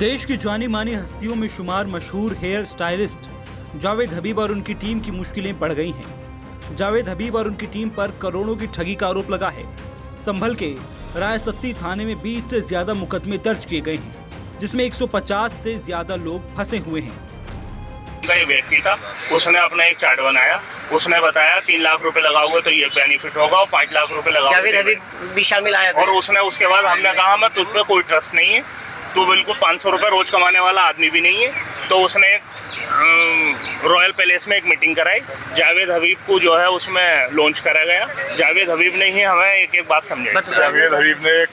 देश की जानी मानी हस्तियों में शुमार मशहूर हेयर स्टाइलिस्ट जावेद हबीब और उनकी टीम की मुश्किलें बढ़ गई हैं। जावेद हबीब और उनकी टीम पर करोड़ों की ठगी का आरोप लगा है। संभल के रायसत्ती थाने में 20 से ज्यादा मुकदमे दर्ज किए गए हैं, जिसमें 150 से ज्यादा लोग फंसे हुए हैं। एक व्यक्ति था, उसने अपना एक चार्ट बनाया, उसने बताया 3 लाख रुपए लगाओगे तो ये बेनिफिट होगा और 5 लाख रुपए लगाओगे। जावेद हबीब भी शामिल आया था। और उसने उसके बाद हमने कहा मैं तुझ पे कोई ट्रस्ट नहीं है, तू बिल्कुल 500 रुपए रोज कमाने वाला आदमी भी नहीं है। तो उसने रॉयल पैलेस में एक मीटिंग कराई। जावेद हबीब को जो है उसमें लॉन्च करा गया। जावेद हबीब ने ही हमें एक एक बात समझाई। जावेद हबीब ने एक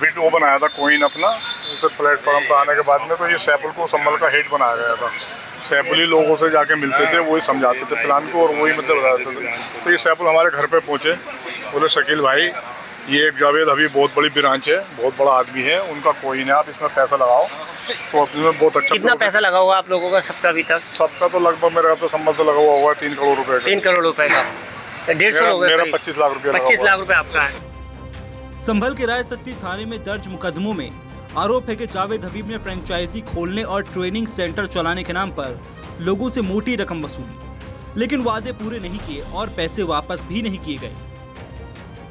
बिट वो बनाया था कोइन अपना, उसे प्लेटफॉर्म पर आने के बाद में तो ये सैफुल को संभल का हेड बनाया गया था। सैफुल ही लोगों से जाके मिलते थे, वही समझाते थे प्लान को और वही मतलब बताते थे। तो ये सैफुल हमारे घर पे पहुंचे, बोले शकील भाई ये जावेद हबीब बहुत बड़ी ब्रांच है, बहुत बड़ा आदमी है, उनका कोइन है, आप इसमें पैसा लगाओ। तो इसमें बहुत अच्छा। कितना पैसा लगा हुआ आप लोगों का सबका अभी तक? सबका तो लगभग मेरा तो संभल से लगा हुआ होगा 3 करोड़ रुपए का। 3 करोड़ रुपए का 150 लोग। मेरा 25 लाख रुपया। 25 लाख रुपए आपका है। संभल के रायसत्ती थाने में दर्ज मुकदमों में आरोप है कि जावेद हबीब ने फ्रेंचाइजी खोलने और ट्रेनिंग सेंटर चलाने के नाम पर लोगों से मोटी रकम वसूली, लेकिन वादे पूरे नहीं किए और पैसे वापस भी नहीं किए गए।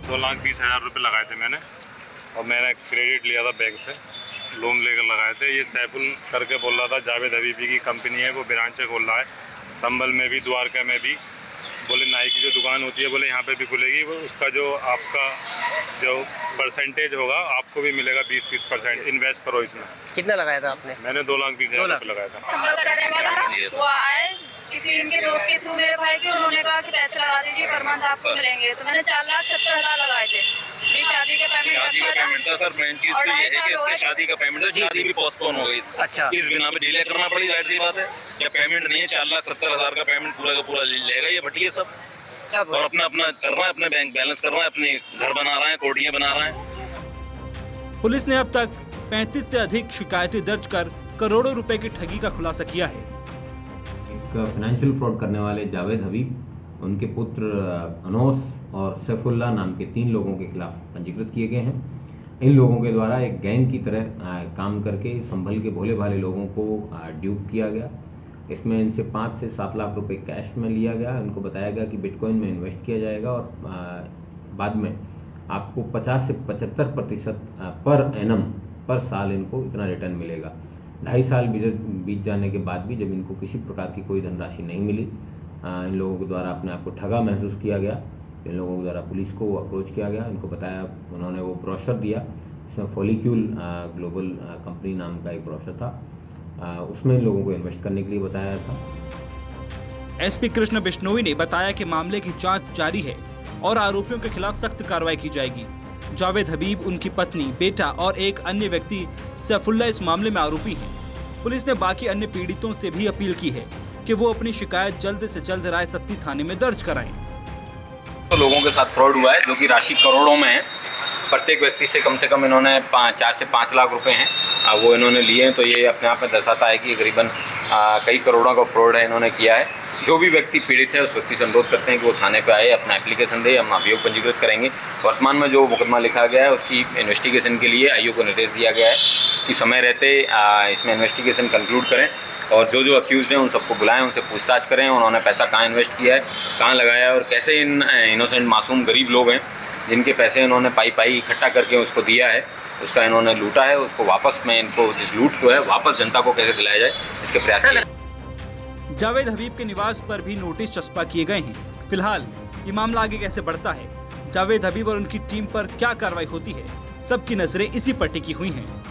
2,20,000 रुपये लगाए थे मैंने, और मैंने एक क्रेडिट लिया था बैंक से, लोन लेकर लगाए थे। ये सैफुल करके बोल रहा था जावेद हबीबी की कंपनी है, वो ब्रांचें खोल रहा है संभल में भी, द्वारका में भी। बोले नाई की जो दुकान होती है बोले यहाँ पे भी खुलेगी, वो उसका जो आपका जो परसेंटेज होगा आपको भी मिलेगा 20-30%। इन्वेस्ट करो इसमें। कितना लगाया था आपने? मैंने 2,20,000 रुपये लगाया था। संभल का रहने वाला वो आए किसी इनके दोस्त के थ्रू, मेरे भाई के, उन्होंने कहा कि पैसे लगा दीजिए पर मंथ आपको मिलेंगे। तो मैंने 4,70,000 लगाए थे। ये शादी का पेमेंट था सर। मेन चीज तो ये है कि इसके शादी का पेमेंट है, शादी भी पोस्टपोन हो गई। अच्छा, इस बिना पे डिले करना पड़ी, जाहिर सी बात है। या पेमेंट नहीं है, 4,70,000 का पेमेंट पूरा का पूरा लेगा ये भटिया सब। और अपना कर रहा है, अपने बैंक बैलेंस कर रहा है, अपने घर बना रहा है, कोठियां बना रहा है। पुलिस ने अब तक 35 से अधिक शिकायतें दर्ज कर करोड़ों रुपए की ठगी का खुलासा किया है। फाइनेंशियल फ्रॉड करने वाले जावेद हबीब, उनके पुत्र अनोस और सैफुल्लाह नाम के 3 लोगों के खिलाफ पंजीकृत किए गए हैं। इन लोगों के द्वारा एक गैंग की तरह काम करके संभल के भोले भाले लोगों को ड्यूप किया गया। इसमें इनसे 5 से 7 लाख रुपए कैश में लिया गया। इनको बताया गया कि बिटकॉइन में इन्वेस्ट किया जाएगा और बाद में आपको 50 से 75% पर एनम पर साल इनको इतना रिटर्न मिलेगा। 2.5 साल बीत जाने के बाद भी जब इनको किसी प्रकार की कोई धनराशि नहीं मिली, इन लोगों के द्वारा अपने आप को ठगा महसूस किया गया। इन लोगों के द्वारा पुलिस को अप्रोच किया गया, इनको बताया, उन्होंने वो ब्रोशर दिया। इसमें फॉलिक्यूल ग्लोबल कंपनी नाम का एक ब्रोशर था, उसमें इन लोगों को इन्वेस्ट करने के लिए बताया था। एसपी कृष्ण बिश्नोई ने बताया कि मामले की जांच जारी है और आरोपियों के खिलाफ सख्त कार्रवाई की जाएगी। जावेद हबीब, उनकी पत्नी, बेटा और एक अन्य व्यक्ति सैफुल्लाह इस मामले में आरोपी हैं। पुलिस ने बाकी अन्य पीड़ितों से भी अपील की है कि वो अपनी शिकायत जल्द से जल्द रायसत्ती थाने में दर्ज कराएं। तो लोगों के साथ फ्रॉड हुआ है, जो कि राशि करोड़ों में है। प्रत्येक व्यक्ति से कम इन्होंने 4 से 5 लाख रुपए हैं वो इन्होंने लिए हैं। तो ये अपने आप में दर्शाता है कि करीबन कई करोड़ों का फ्रॉड है इन्होंने किया है। जो भी व्यक्ति पीड़ित है उस व्यक्ति से अनुरोध करते हैं कि वो थाने पे आए, अपना एप्लीकेशन दे, हम अभियोग पंजीकृत करेंगे। वर्तमान में जो मुकदमा लिखा गया है उसकी इन्वेस्टिगेशन के लिए आईओ को निर्देश दिया गया है कि समय रहते इसमें इन्वेस्टिगेशन कंक्लूड करें और जो अक्यूज़ड हैं उन सबको बुलाएं, उनसे पूछताछ करें, उन्होंने पैसा कहाँ इन्वेस्ट किया है, कहाँ लगाया है और कैसे इन इनोसेंट मासूम गरीब लोग हैं जिनके पैसे इन्होंने पाई इकट्ठा करके उसको दिया है, उसका इन्होंने लूटा है, उसको वापस में इनको जिस लूट को है वापस जनता को कैसे दिलाया जाए इसके प्रयास किए। जावेद हबीब के निवास पर भी नोटिस चस्पा किए गए हैं। फिलहाल ये मामला आगे कैसे बढ़ता है, जावेद हबीब और उनकी टीम पर क्या कार्रवाई होती है, सबकी नजरें इसी पर टिकी हुई हैं।